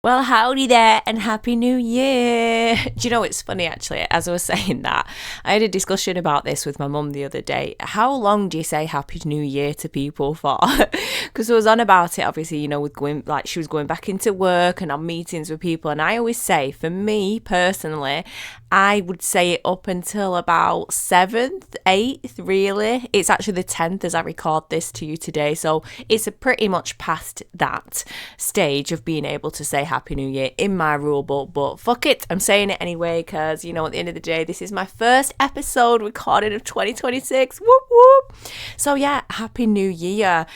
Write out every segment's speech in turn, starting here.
Well, howdy there and Happy New Year. Do you know, it's funny actually, as I was saying that, I had a discussion about this with my mum the other day. How long do you say Happy New Year to people for? Because I was on about it, obviously, with going, like she was going back into work and on meetings with people. And I always say, for me personally, I would say it up until about 7th, 8th, really. It's actually the 10th as I record this to you today. So it's a pretty much past that stage of being able to say Happy New Year in my rule book, but fuck it, I'm saying it anyway because, at the end of the day, this is my first episode recorded of 2026. Whoop whoop. So yeah, Happy New Year.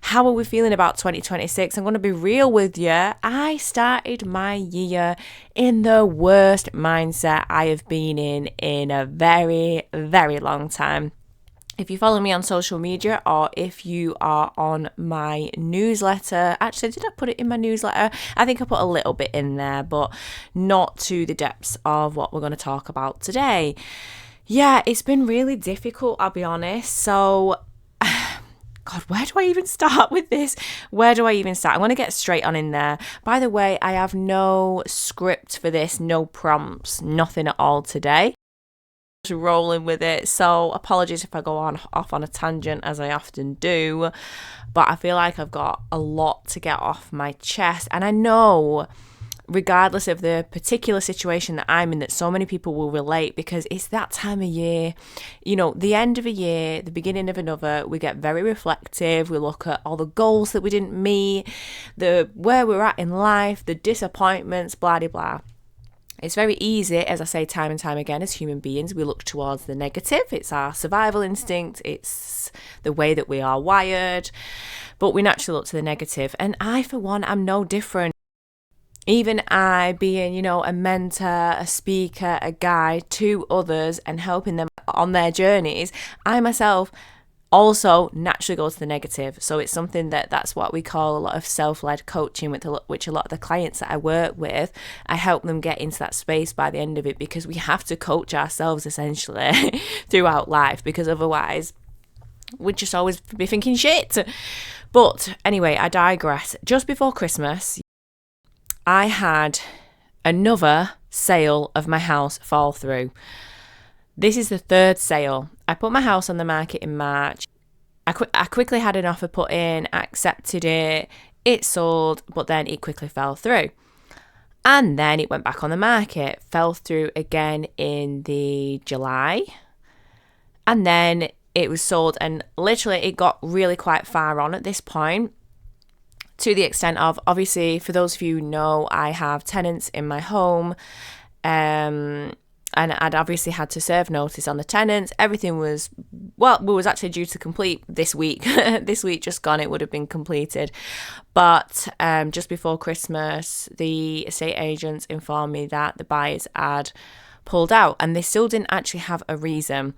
How are we feeling about 2026? I'm going to be real with you. I started my year in the worst mindset I have been in a very, very long time. If you follow me on social media or if you are on my newsletter, actually, did I put it in my newsletter? I think I put a little bit in there, but not to the depths of what we're going to talk about today. Yeah, it's been really difficult, I'll be honest. So, God, where do I even start with this? Where do I even start? I'm going to get straight on in there. By the way, I have no script for this, no prompts, nothing at all today. Rolling with it, so apologies if I go off on a tangent as I often do, but I feel like I've got a lot to get off my chest, and I know regardless of the particular situation that I'm in that so many people will relate, because it's that time of year, the end of a year, the beginning of another. We get very reflective, we look at all the goals that we didn't meet, the where we're at in life, the disappointments, blah blah blah. It's very easy, as I say time and time again, as human beings, we look towards the negative. It's our survival instinct. It's the way that we are wired. But we naturally look to the negative. And I, for one, am no different. Even I, being, a mentor, a speaker, a guide to others and helping them on their journeys, I myself also naturally go to the negative. So it's something that's what we call a lot of self-led coaching, which a lot of the clients that I work with, I help them get into that space by the end of it, because we have to coach ourselves essentially throughout life, because otherwise we'd just always be thinking shit. But anyway, I digress. Just before Christmas, I had another sale of my house fall through. This is the third sale. I put my house on the market in March. I quickly had an offer put in, accepted it, it sold, but then it quickly fell through. And then it went back on the market, fell through again in the July. And then it was sold, and literally it got really quite far on at this point, to the extent of, obviously, for those of you who know, I have tenants in my home. And I'd obviously had to serve notice on the tenants. Everything was, we was actually due to complete this week. This week just gone, it would have been completed. But just before Christmas, the estate agents informed me that the buyers had pulled out, and they still didn't actually have a reason.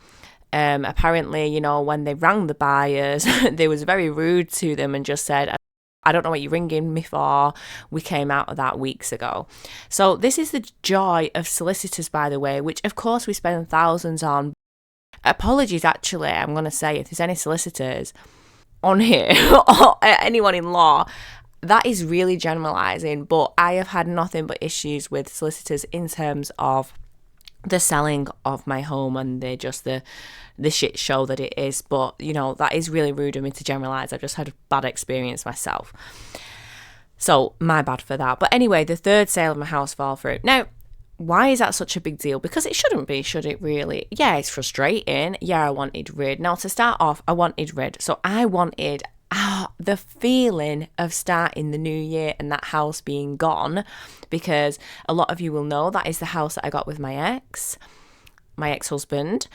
Apparently, when they rang the buyers, they was very rude to them and just said, I don't know what you're ringing me for. We came out of that weeks ago. So this is the joy of solicitors, by the way, which of course we spend thousands on. Apologies, actually, I'm going to say, if there's any solicitors on here or anyone in law, that is really generalising, but I have had nothing but issues with solicitors in terms of the selling of my home and the shit show that it is. But that is really rude of me to generalize. I've just had a bad experience myself, so my bad for that. But anyway, the third sale of my house fell through. Now, why is that such a big deal? Because it shouldn't be, should it really? Yeah, it's frustrating. Yeah, I wanted rid. Now, to start off, I wanted rid. So I wanted the feeling of starting the new year and that house being gone, because a lot of you will know that is the house that I got with my ex-husband,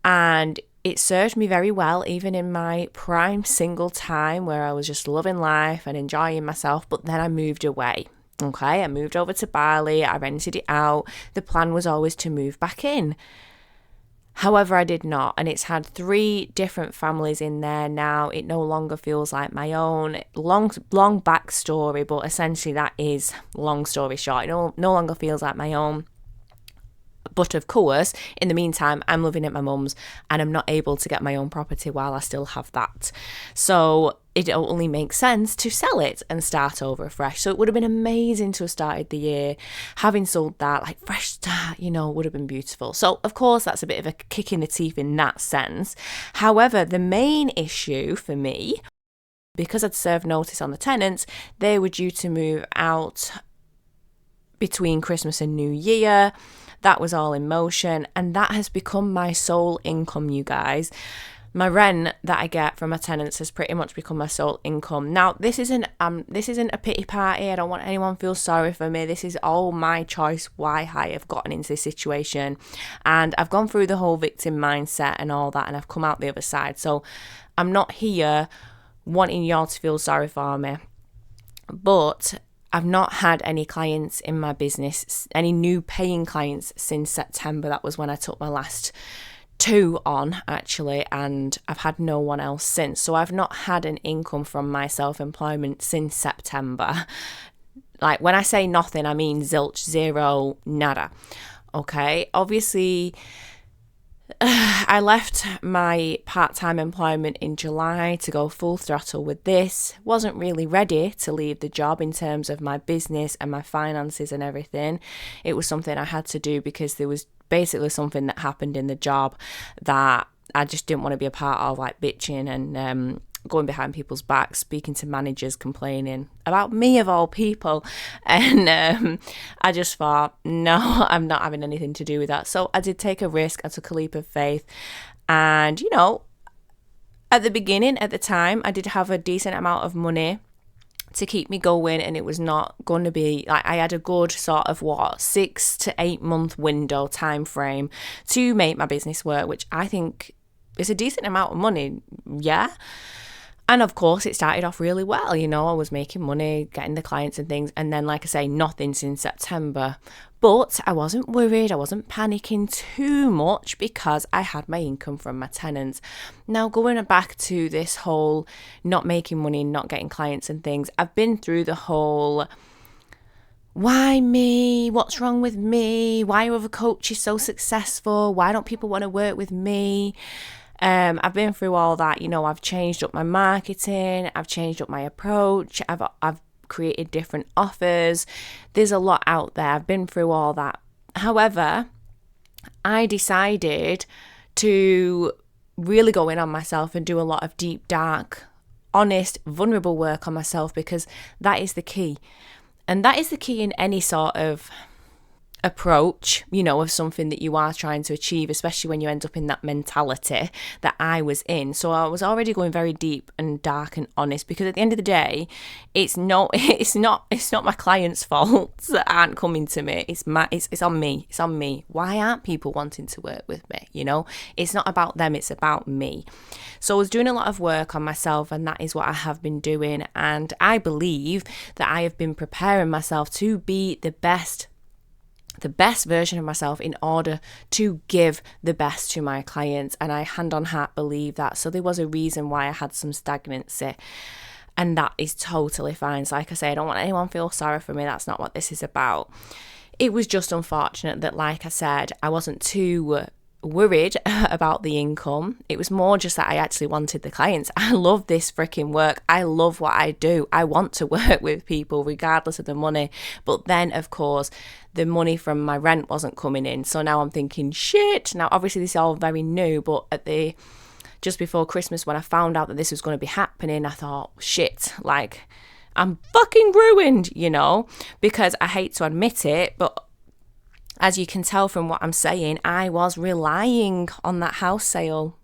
and it served me very well even in my prime single time where I was just loving life and enjoying myself. But then I moved away. Okay, I moved over to Bali, I rented it out. The plan was always to move back in. However, I did not, and it's had 3 different families in there now. It no longer feels like my own. Long backstory, but essentially that is long story short. It no longer feels like my own. But of course, in the meantime, I'm living at my mum's and I'm not able to get my own property while I still have that. So it only makes sense to sell it and start over fresh. So it would have been amazing to have started the year having sold that, like fresh start, would have been beautiful. So of course, that's a bit of a kick in the teeth in that sense. However, the main issue for me, because I'd served notice on the tenants, they were due to move out between Christmas and New Year. That was all in motion, and that has become my sole income, you guys. My rent that I get from my tenants has pretty much become my sole income. Now, this isn't a pity party. I don't want anyone to feel sorry for me. This is all my choice why I have gotten into this situation. And I've gone through the whole victim mindset and all that, and I've come out the other side. So I'm not here wanting y'all to feel sorry for me. But I've not had any clients in my business, any new paying clients since September. That was when I took my last 2 on, actually, and I've had no one else since. So I've not had an income from my self-employment since September. Like, when I say nothing, I mean zilch, zero, nada. Okay, obviously, I left my part-time employment in July to go full throttle with this. Wasn't really ready to leave the job in terms of my business and my finances and everything. It was something I had to do because there was basically something that happened in the job that I just didn't want to be a part of, like bitching and going behind people's backs, speaking to managers, complaining about me of all people. And I just thought, no, I'm not having anything to do with that. So I did take a risk. I took a leap of faith. And, at the beginning, at the time, I did have a decent amount of money to keep me going, and it was not going to be like, I had a good sort of 6 to 8 month window time frame to make my business work, which I think is a decent amount of money. Yeah. And of course, it started off really well. I was making money, getting the clients and things. And then, like I say, nothing since September. But I wasn't worried. I wasn't panicking too much because I had my income from my tenants. Now, going back to this whole not making money, not getting clients and things, I've been through the whole, why me? What's wrong with me? Why are other coaches so successful? Why don't people want to work with me? I've been through all that. I've changed up my marketing. I've changed up my approach. I've created different offers. There's a lot out there. I've been through all that. However, I decided to really go in on myself and do a lot of deep, dark, honest, vulnerable work on myself, because that is the key. And that is the key in any sort of approach, of something that you are trying to achieve, especially when you end up in that mentality that I was in. So I was already going very deep and dark and honest, because at the end of the day, it's not my clients' faults that aren't coming to me. It's on me. It's on me. Why aren't people wanting to work with me? It's not about them, it's about me. So I was doing a lot of work on myself, and that is what I have been doing. And I believe that I have been preparing myself to be the best version of myself in order to give the best to my clients. And I hand on heart believe that. So there was a reason why I had some stagnancy, and that is totally fine. So like I say, I don't want anyone to feel sorry for me. That's not what this is about. It was just unfortunate that, like I said, I wasn't too worried about the income. It was more just that I actually wanted the clients. I love this freaking work. I love what I do. I want to work with people regardless of the money. But then, of course, the money from my rent wasn't coming in. So now I'm thinking, shit. Now, obviously, this is all very new, but just before Christmas, when I found out that this was going to be happening, I thought, shit, like, I'm fucking ruined, because I hate to admit it, but as you can tell from what I'm saying, I was relying on that house sale,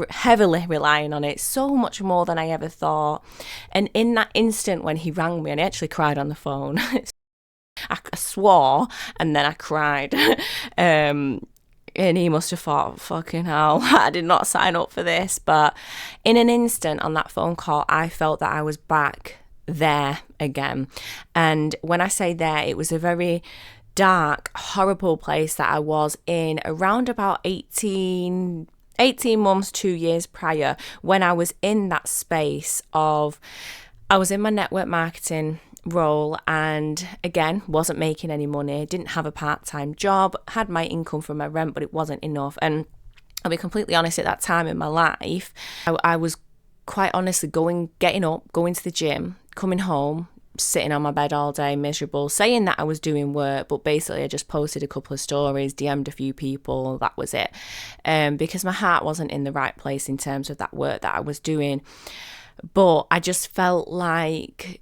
heavily relying on it, so much more than I ever thought. And in that instant when he rang me, and I actually cried on the phone, I swore and then I cried. And he must have thought, fucking hell, I did not sign up for this. But in an instant on that phone call, I felt that I was back there again. And when I say there, it was a very dark, horrible place that I was in around about 18 months, 2 years prior, when I was in that space of, I was in my network marketing role, and again, wasn't making any money, didn't have a part-time job, had my income from my rent, but it wasn't enough. And I'll be completely honest, at that time in my life, I was quite honestly getting up, going to the gym, coming home, sitting on my bed all day, miserable, saying that I was doing work, but basically I just posted a couple of stories, DM'd a few people, that was it. Because my heart wasn't in the right place in terms of that work that I was doing. But I just felt like,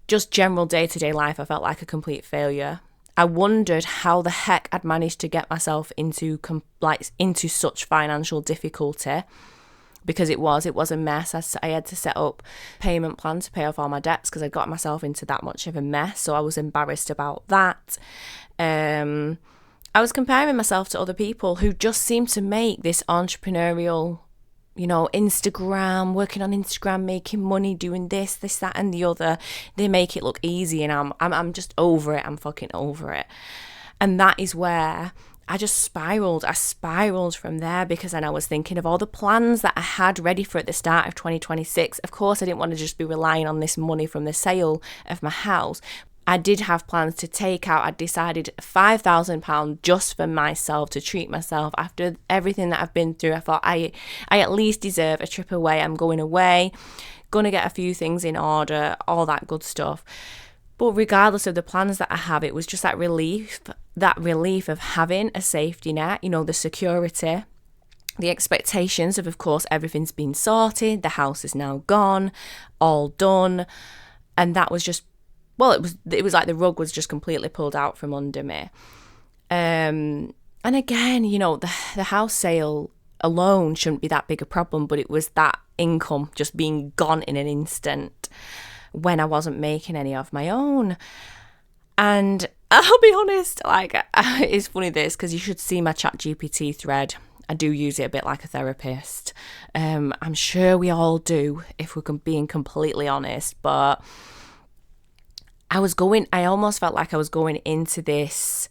just general day-to-day life, I felt like a complete failure. I wondered how the heck I'd managed to get myself into such financial difficulty, because it was a mess. I had to set up a payment plan to pay off all my debts because I got myself into that much of a mess. So I was embarrassed about that. I was comparing myself to other people who just seemed to make this entrepreneurial, Instagram, working on Instagram, making money, doing this, that, and the other. They make it look easy, and I'm just over it. I'm fucking over it. And that is where I just spiraled. I spiraled from there, because then I was thinking of all the plans that I had ready for at the start of 2026. Of course, I didn't want to just be relying on this money from the sale of my house. I did have plans to take out. I decided £5,000 just for myself, to treat myself after everything that I've been through. I thought I at least deserve a trip away. I'm going away, gonna get a few things in order, all that good stuff. But regardless of the plans that I have, it was just that relief of having a safety net, the security, the expectations of course, everything's been sorted, the house is now gone, all done. And that was just, it was like the rug was just completely pulled out from under me. And again, the house sale alone shouldn't be that big a problem, but it was that income just being gone in an instant when I wasn't making any of my own. And I'll be honest, it's funny this, because you should see my ChatGPT thread. I do use it a bit like a therapist. I'm sure we all do, if we're being completely honest, but I almost felt like I was going into this,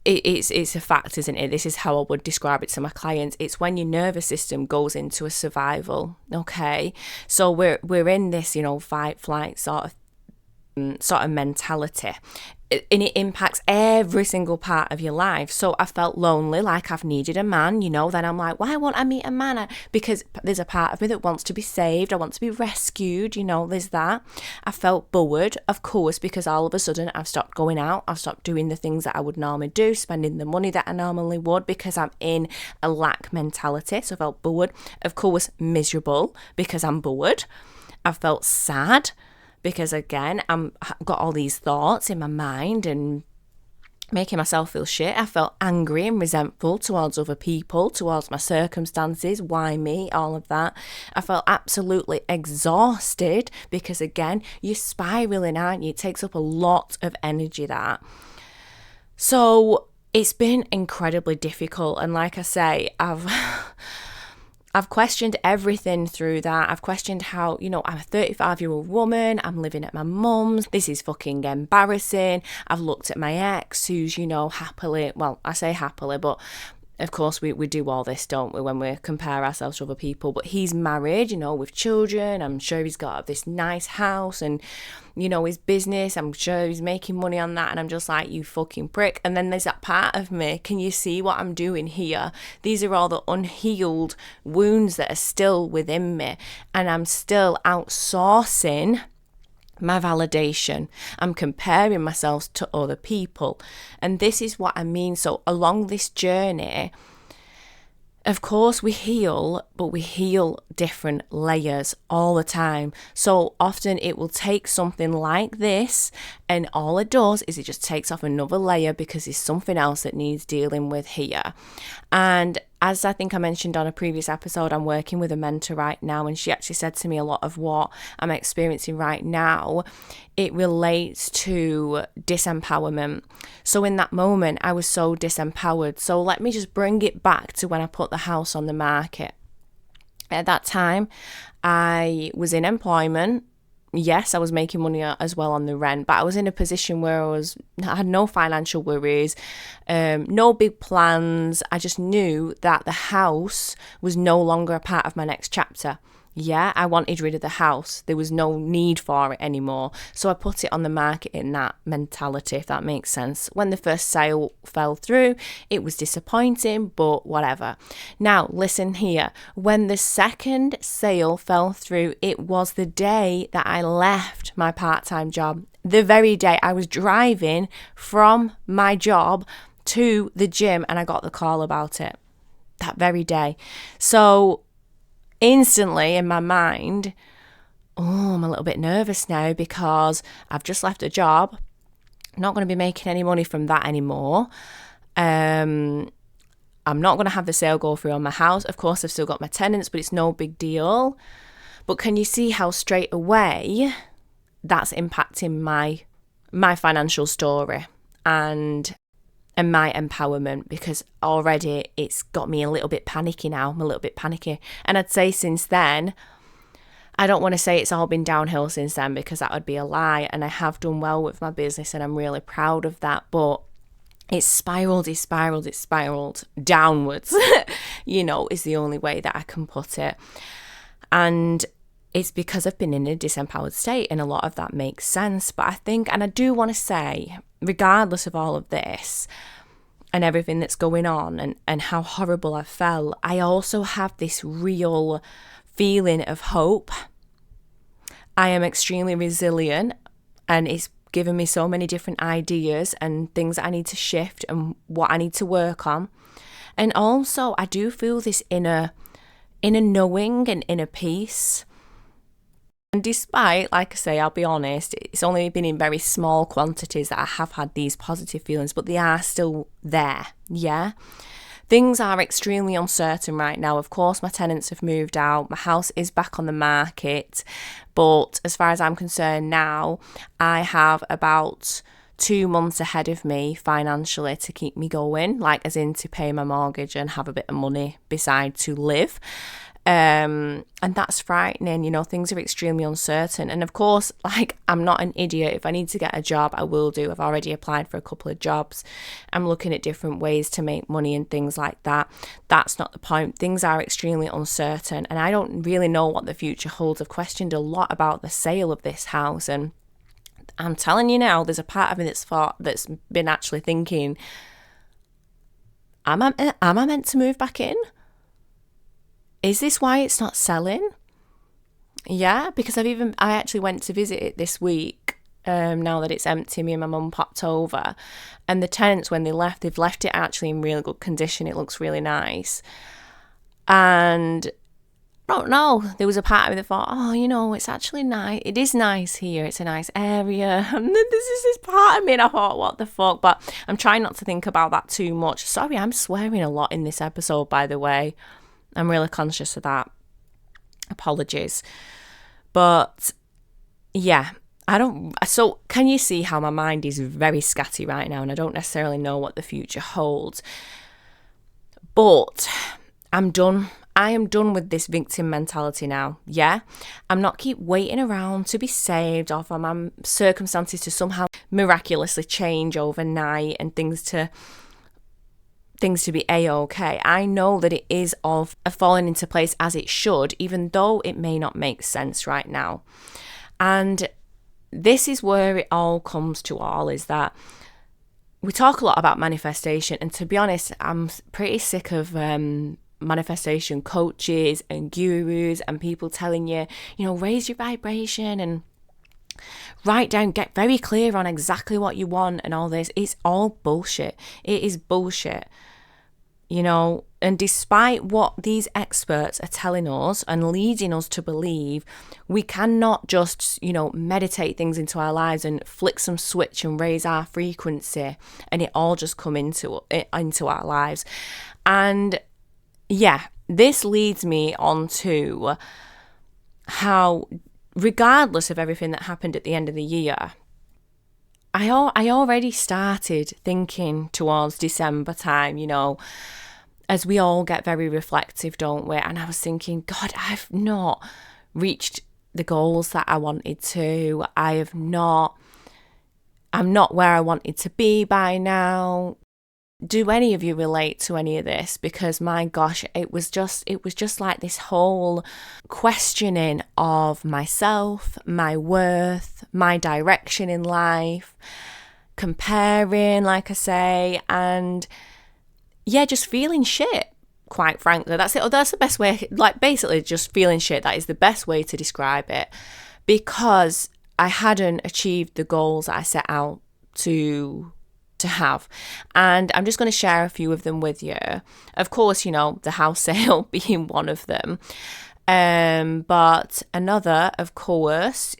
it's a fact, isn't it? This is how I would describe it to my clients. It's when your nervous system goes into a survival, okay? So we're in this, fight, flight sort of mentality. And it impacts every single part of your life. So I felt lonely, like I've needed a man, then I'm like, why won't I meet a man? Because there's a part of me that wants to be saved. I want to be rescued, there's that. I felt bored, of course, because all of a sudden I've stopped going out. I've stopped doing the things that I would normally do, spending the money that I normally would, because I'm in a lack mentality. So I felt bored, of course, miserable because I'm bored. I felt sad, because again, I've got all these thoughts in my mind and making myself feel shit. I felt angry and resentful towards other people, towards my circumstances. Why me? All of that. I felt absolutely exhausted, because again, you're spiraling, aren't you? It takes up a lot of energy, that. So it's been incredibly difficult. And like I say, I've questioned everything through that. I've questioned how, I'm a 35-year-old woman. I'm living at my mum's. This is fucking embarrassing. I've looked at my ex who's, happily, I say happily, but of course we do all this, don't we, when we compare ourselves to other people. But he's married, with children. I'm sure he's got this nice house and, his business. I'm sure he's making money on that. And I'm just like, you fucking prick. And then there's that part of me. Can you see what I'm doing here? These are all the unhealed wounds that are still within me. And I'm still outsourcing my validation. I'm comparing myself to other people. And this is what I mean. So along this journey, of course we heal, but we heal different layers all the time. So often it will take something like this, and all it does is it just takes off another layer, because there's something else that needs dealing with here. And as I think I mentioned on a previous episode, I'm working with a mentor right now, and she actually said to me a lot of what I'm experiencing right now, it relates to disempowerment. So in that moment, I was so disempowered. So let me just bring it back to when I put the house on the market. At that time, I was in employment. Yes, I was making money as well on the rent, but I was in a position where I had no financial worries, no big plans. I just knew that the house was no longer a part of my next chapter. Yeah, I wanted rid of the house. There was no need for it anymore. So I put it on the market in that mentality, if that makes sense. When the first sale fell through, it was disappointing, but whatever. Now, listen here. When the second sale fell through, it was the day that I left my part-time job. The very day I was driving from my job to the gym and I got the call about it. That very day. So instantly in my mind, I'm a little bit nervous now because I've just left a job. Not going to be making any money from that anymore. I'm not going to have the sale go through on my house. Of course, I've still got my tenants, but it's no big deal. But can you see how straight away that's impacting my financial story and my empowerment, because already it's got me a little bit panicky now. I'm a little bit panicky. And I'd say since then, I don't want to say it's all been downhill since then because that would be a lie. And I have done well with my business and I'm really proud of that. But it's spiraled downwards, is the only way that I can put it. And it's because I've been in a disempowered state, and a lot of that makes sense. But I think, and I do want to say, regardless of all of this and everything that's going on and how horrible I felt, I also have this real feeling of hope. I am extremely resilient, and it's given me so many different ideas and things that I need to shift and what I need to work on. And also I do feel this inner knowing and inner peace. And despite, like I say, I'll be honest, it's only been in very small quantities that I have had these positive feelings, but they are still there, yeah? Things are extremely uncertain right now. Of course, my tenants have moved out. My house is back on the market. But as far as I'm concerned now, I have about 2 months ahead of me financially to keep me going, like as in to pay my mortgage and have a bit of money beside to live. And that's frightening, things are extremely uncertain. And of course, I'm not an idiot. If I need to get a job, I will do. I've already applied for a couple of jobs. I'm looking at different ways to make money and things like that. That's not the point. Things are extremely uncertain and I don't really know what the future holds. I've questioned a lot about the sale of this house, and I'm telling you now, there's a part of me that's been actually thinking, am I meant to move back in? Is this why it's not selling? Yeah, because I actually went to visit it this week. Now that it's empty, me and my mum popped over, and the tenants, when they've left it actually in really good condition. It looks really nice. And I don't know, there was a part of me that thought, it's actually nice. It is nice here. It's a nice area. And then there's this part of me, and I thought, what the fuck? But I'm trying not to think about that too much. Sorry, I'm swearing a lot in this episode, by the way. I'm really conscious of that. Apologies. But yeah, so can you see how my mind is very scatty right now, and I don't necessarily know what the future holds. But I'm done. I am done with this victim mentality now, yeah? I'm not keep waiting around to be saved or for my circumstances to somehow miraculously change overnight and things to be a-okay. I know that it is all falling into place as it should, even though it may not make sense right now. And this is where it all comes to all, is that we talk a lot about manifestation, and to be honest, I'm pretty sick of manifestation coaches and gurus and people telling you, raise your vibration and write down, get very clear on exactly what you want and all this. It's all bullshit. It is bullshit. And despite what these experts are telling us and leading us to believe, we cannot just, meditate things into our lives and flick some switch and raise our frequency and it all just come into our lives. And yeah, this leads me on to how, regardless of everything that happened at the end of the year, I already started thinking towards December time, as we all get very reflective, don't we? And I was thinking, God, I've not reached the goals that I wanted to. I'm not where I wanted to be by now. Do any of you relate to any of this? Because my gosh, it was just like this whole questioning of myself, my worth, my direction in life, comparing, like I say, and yeah, just feeling shit. Quite frankly, that's it. That's the best way. Like, basically, just feeling shit. That is the best way to describe it, because I hadn't achieved the goals that I set out to have. And I'm just going to share a few of them with you. Of course, you know, the house sale being one of them. But another, of course,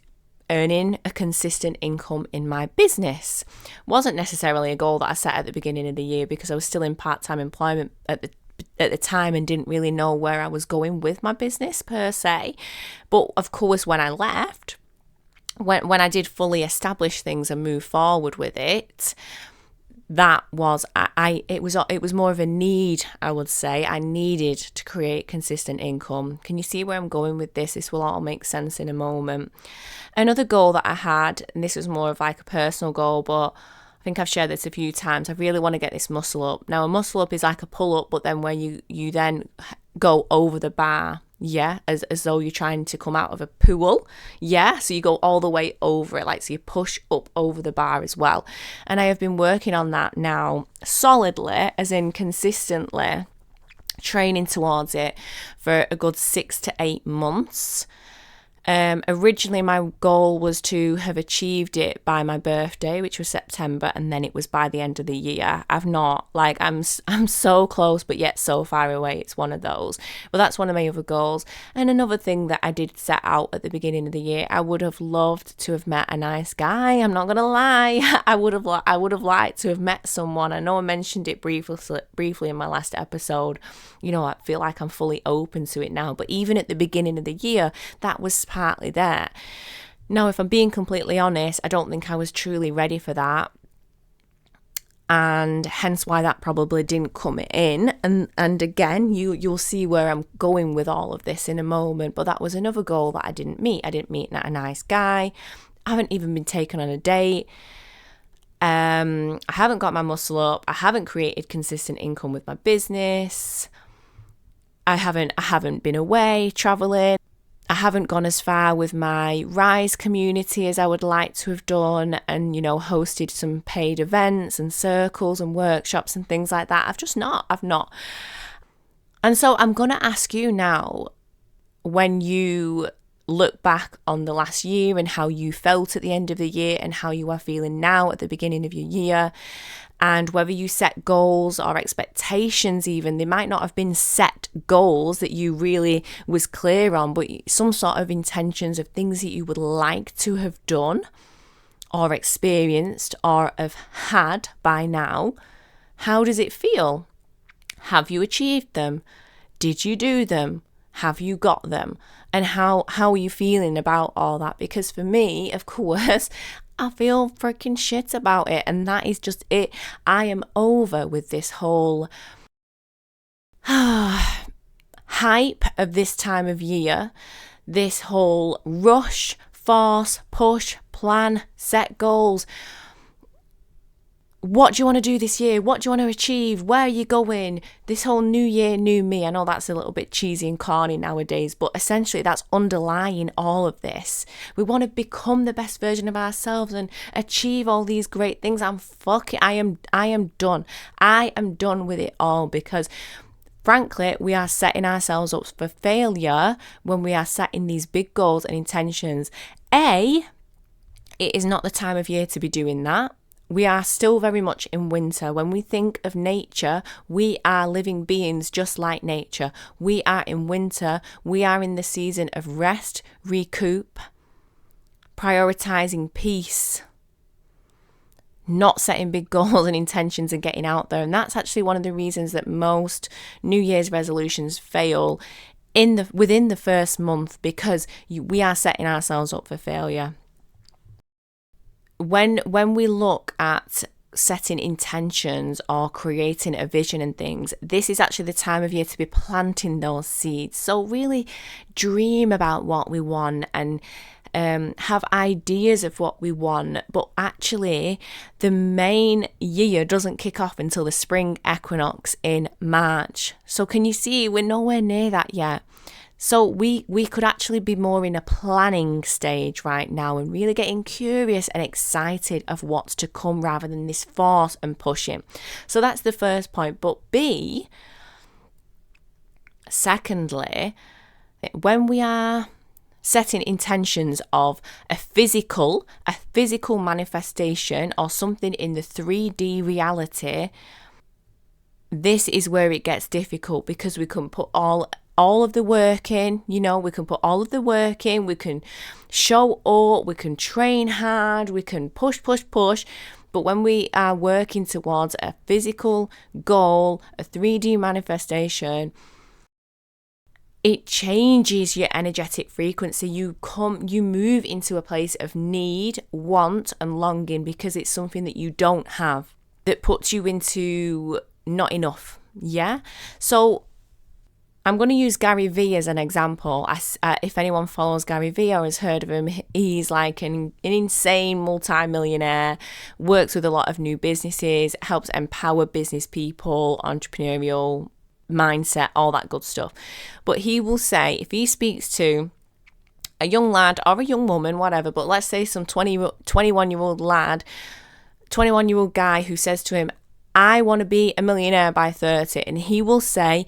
earning a consistent income in my business. Wasn't necessarily a goal that I set at the beginning of the year, because I was still in part-time employment at the time and didn't really know where I was going with my business per se. But of course, when I left, when I did fully establish things and move forward with it, that was it was more of a need, I would say. I needed to create consistent income. Can you see where I'm going with this? This will all make sense in a moment. Another goal that I had, and this was more of like a personal goal, but I think I've shared this a few times. I really want to get this muscle up. Now, a muscle up is like a pull up, but then where you then go over the bar, yeah, as though you're trying to come out of a pool, yeah, so you go all the way over it, like, so you push up over the bar as well. And I have been working on that now solidly, as in consistently training towards it for a good 6 to 8 months. Originally, my goal was to have achieved it by my birthday, which was September, and then it was by the end of the year. I've not, like, I'm so close, but yet so far away. It's one of those. But that's one of my other goals. And another thing that I did set out at the beginning of the year, I would have loved to have met a nice guy. I'm not gonna lie. I would have liked to have met someone. I know I mentioned it briefly in my last episode. You know, I feel like I'm fully open to it now. But even at the beginning of the year, that was partly there. Now, if I'm being completely honest, I don't think I was truly ready for that, and hence why that probably didn't come in. And again, you'll see where I'm going with all of this in a moment. But that was another goal that I didn't meet. I didn't meet a nice guy. I haven't even been taken on a date. I haven't got my muscle up. I haven't created consistent income with my business. I haven't been away traveling. I haven't gone as far with my Rise community as I would like to have done, and, you know, hosted some paid events and circles and workshops and things like that. I've not. And so I'm going to ask you now, when you look back on the last year and how you felt at the end of the year and how you are feeling now at the beginning of your year, and whether you set goals or expectations, even they might not have been set goals that you really was clear on, but some sort of intentions of things that you would like to have done or experienced or have had by now. How does it feel? Have you achieved them? Did you do them? Have you got them? And how are you feeling about all that? Because for me, of course, I feel freaking shit about it, and that is just it. I am over with this whole hype of this time of year, this whole rush, force, push, plan, set goals. What do you want to do this year? What do you want to achieve? Where are you going? This whole new year, new me. I know that's a little bit cheesy and corny nowadays, but essentially that's underlying all of this. We want to become the best version of ourselves and achieve all these great things. I am done. I am done with it all, because frankly, we are setting ourselves up for failure when we are setting these big goals and intentions. It is not the time of year to be doing that. We are still very much in winter. When we think of nature, we are living beings just like nature. We are in winter. We are in the season of rest, recoup, prioritizing peace, not setting big goals and intentions and getting out there. And that's actually one of the reasons that most New Year's resolutions fail within the first month, because we are setting ourselves up for failure. When we look at setting intentions or creating a vision and things, this is actually the time of year to be planting those seeds. So really dream about what we want and have ideas of what we want. But actually, the main year doesn't kick off until the spring equinox in March. So can you see we're nowhere near that yet? So we could actually be more in a planning stage right now and really getting curious and excited of what's to come rather than this force and pushing. So that's the first point. But secondly, when we are setting intentions of a physical manifestation or something in the 3D reality, this is where it gets difficult because we can put all of the work in, we can put all of the work in, we can show up, we can train hard, we can push. But when we are working towards a physical goal, a 3D manifestation, it changes your energetic frequency. You move into a place of need, want, and longing because it's something that you don't have that puts you into not enough. Yeah. So I'm going to use Gary Vee as an example. If anyone follows Gary Vee or has heard of him, he's like an insane multi-millionaire, works with a lot of new businesses, helps empower business people, entrepreneurial mindset, all that good stuff. But he will say, if he speaks to a young lad or a young woman, whatever, but let's say some 21-year-old lad, 21-year-old guy who says to him, I want to be a millionaire by 30, and he will say,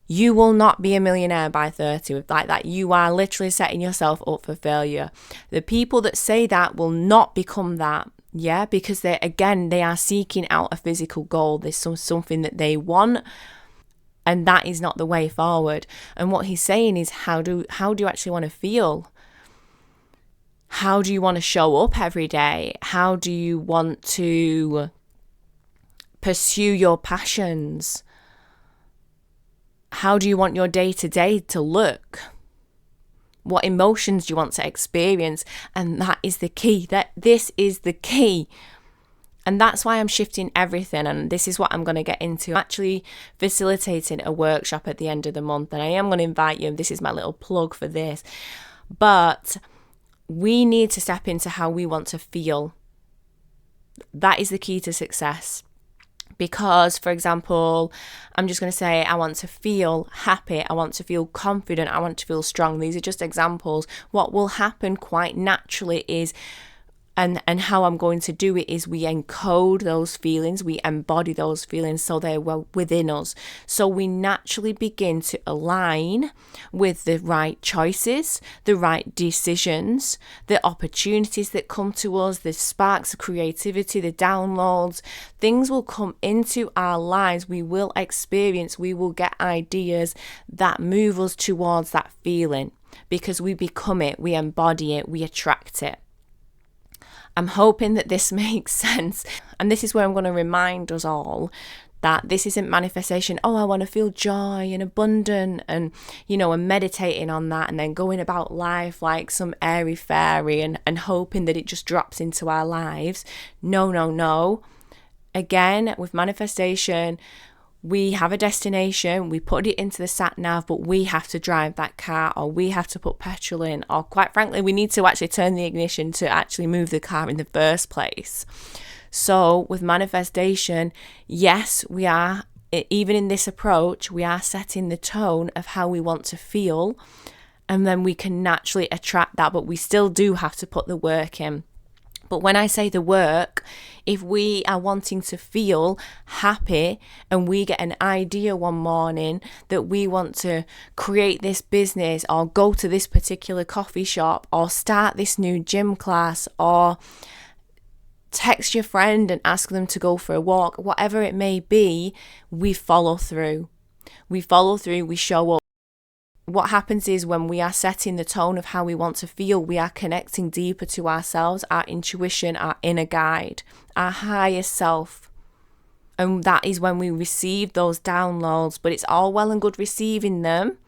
you will not be a millionaire by 30. Like that, you are literally setting yourself up for failure. The people that say that will not become that. Yeah, because they are seeking out a physical goal. There's something that they want, and that is not the way forward. And what he's saying is, how do you actually want to feel? How do you want to show up every day? How do you want to pursue your passions? How do you want your day-to-day to look? What emotions do you want to experience? And that is the key. This is the key. And that's why I'm shifting everything. And this is what I'm going to get into. I'm actually facilitating a workshop at the end of the month. And I am going to invite you. This is my little plug for this. But we need to step into how we want to feel. That is the key to success. Because, for example, I'm just going to say, I want to feel happy, I want to feel confident, I want to feel strong. These are just examples. What will happen quite naturally is, and how I'm going to do it is we encode those feelings, we embody those feelings so they're within us. So we naturally begin to align with the right choices, the right decisions, the opportunities that come to us, the sparks of creativity, the downloads. Things will come into our lives, we will experience, we will get ideas that move us towards that feeling because we become it, we embody it, we attract it. I'm hoping that this makes sense. And this is where I'm going to remind us all that this isn't manifestation. Oh, I want to feel joy and abundant and, and meditating on that and then going about life like some airy fairy and hoping that it just drops into our lives. No. Again, with manifestation, we have a destination, we put it into the sat nav, but we have to drive that car, or we have to put petrol in, or quite frankly, we need to actually turn the ignition to actually move the car in the first place. So with manifestation, yes, we are, even in this approach, we are setting the tone of how we want to feel, and then we can naturally attract that, but we still do have to put the work in. But when I say the work, if we are wanting to feel happy and we get an idea one morning that we want to create this business or go to this particular coffee shop or start this new gym class or text your friend and ask them to go for a walk, whatever it may be, we follow through. We show up. What happens is when we are setting the tone of how we want to feel, we are connecting deeper to ourselves, our intuition, our inner guide, our higher self. And that is when we receive those downloads. But it's all well and good receiving them,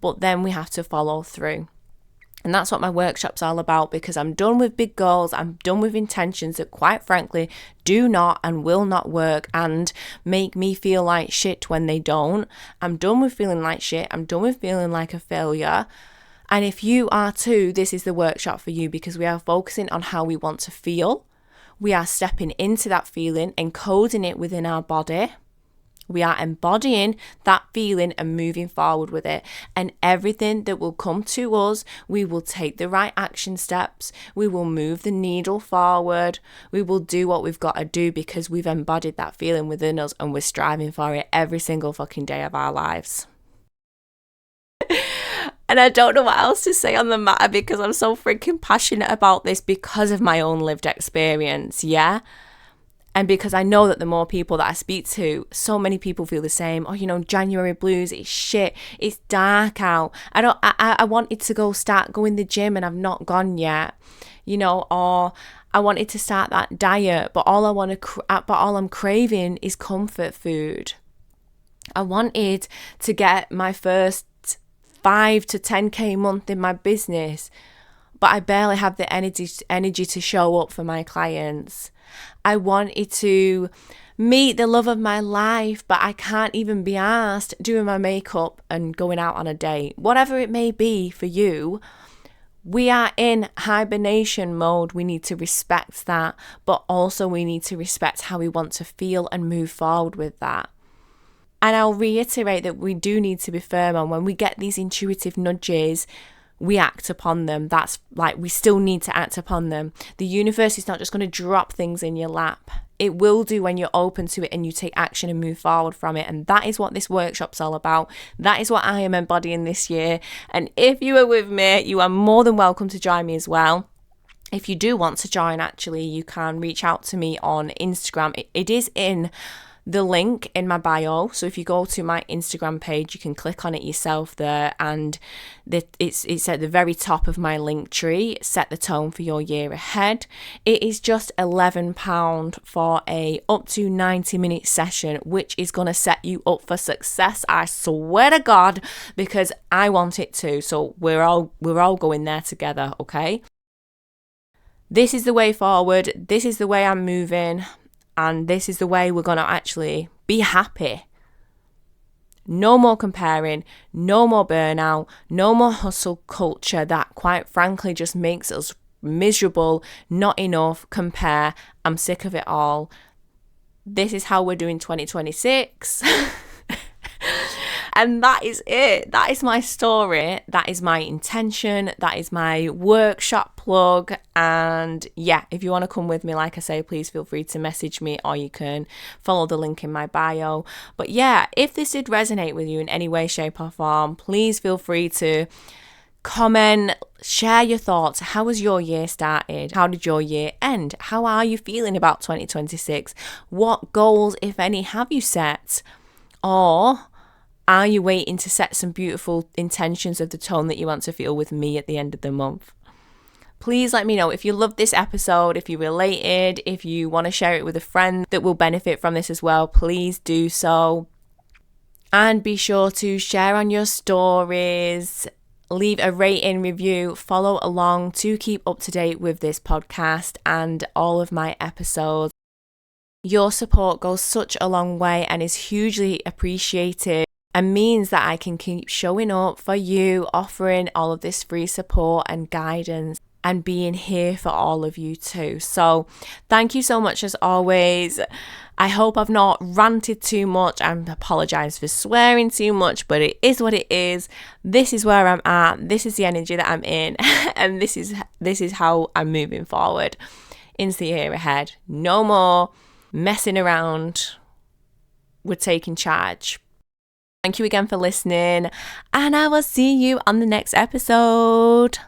but then we have to follow through. And that's what my workshop's all about, because I'm done with big goals. I'm done with intentions that, quite frankly, do not and will not work and make me feel like shit when they don't. I'm done with feeling like shit. I'm done with feeling like a failure. And if you are too, this is the workshop for you, because we are focusing on how we want to feel. We are stepping into that feeling, encoding it within our body. We are embodying that feeling and moving forward with it. And everything that will come to us, we will take the right action steps. We will move the needle forward. We will do what we've got to do, because we've embodied that feeling within us and we're striving for it every single fucking day of our lives. And I don't know what else to say on the matter, because I'm so freaking passionate about this because of my own lived experience, yeah? And because I know that the more people that I speak to, so many people feel the same. Oh, January blues, it's shit. It's dark out. I wanted to go start going to the gym and I've not gone yet. Or I wanted to start that diet, but all I'm craving is comfort food. I wanted to get my first 5 to 10k month in my business, but I barely have the energy to show up for my clients. I wanted to meet the love of my life, but I can't even be asked doing my makeup and going out on a date. Whatever it may be for you, we are in hibernation mode. We need to respect that, but also we need to respect how we want to feel and move forward with that. And I'll reiterate that we do need to be firm on when we get these intuitive nudges, we act upon them. That's like, we still need to act upon them. The universe is not just going to drop things in your lap. It will do when you're open to it and you take action and move forward from it. And that is what this workshop's all about. That is what I am embodying this year. And if you are with me, you are more than welcome to join me as well. If you do want to join, actually, you can reach out to me on Instagram. It is in the link in my bio. So if you go to my Instagram page, you can click on it yourself there, and it's at the very top of my link tree. Set the tone for your year ahead. It is just £11 for a up to 90-minute session, which is going to set you up for success. I swear to God, because I want it to. So we're all going there together, okay? This is the way forward. This is the way I'm moving. And this is the way we're going to actually be happy. No more comparing, no more burnout, no more hustle culture that, quite frankly, just makes us miserable, not enough, compare. I'm sick of it all. This is how we're doing 2026. And that is it. That is my story. That is my intention. That is my workshop plug. And yeah, if you want to come with me, like I say, please feel free to message me, or you can follow the link in my bio. But yeah, if this did resonate with you in any way, shape or form, please feel free to comment, share your thoughts. How has your year started? How did your year end? How are you feeling about 2026? What goals, if any, have you set? Or are you waiting to set some beautiful intentions of the tone that you want to feel with me at the end of the month? Please let me know if you loved this episode, if you related, if you want to share it with a friend that will benefit from this as well. Please do so. And be sure to share on your stories, leave a rating, review, follow along to keep up to date with this podcast and all of my episodes. Your support goes such a long way and is hugely appreciated, and means that I can keep showing up for you, offering all of this free support and guidance, and being here for all of you too. So thank you so much as always. I hope I've not ranted too much. I apologise for swearing too much, but it is what it is. This is where I'm at. This is the energy that I'm in. And this is how I'm moving forward into the year ahead. No more messing around. We're taking charge. Thank you again for listening, and I will see you on the next episode.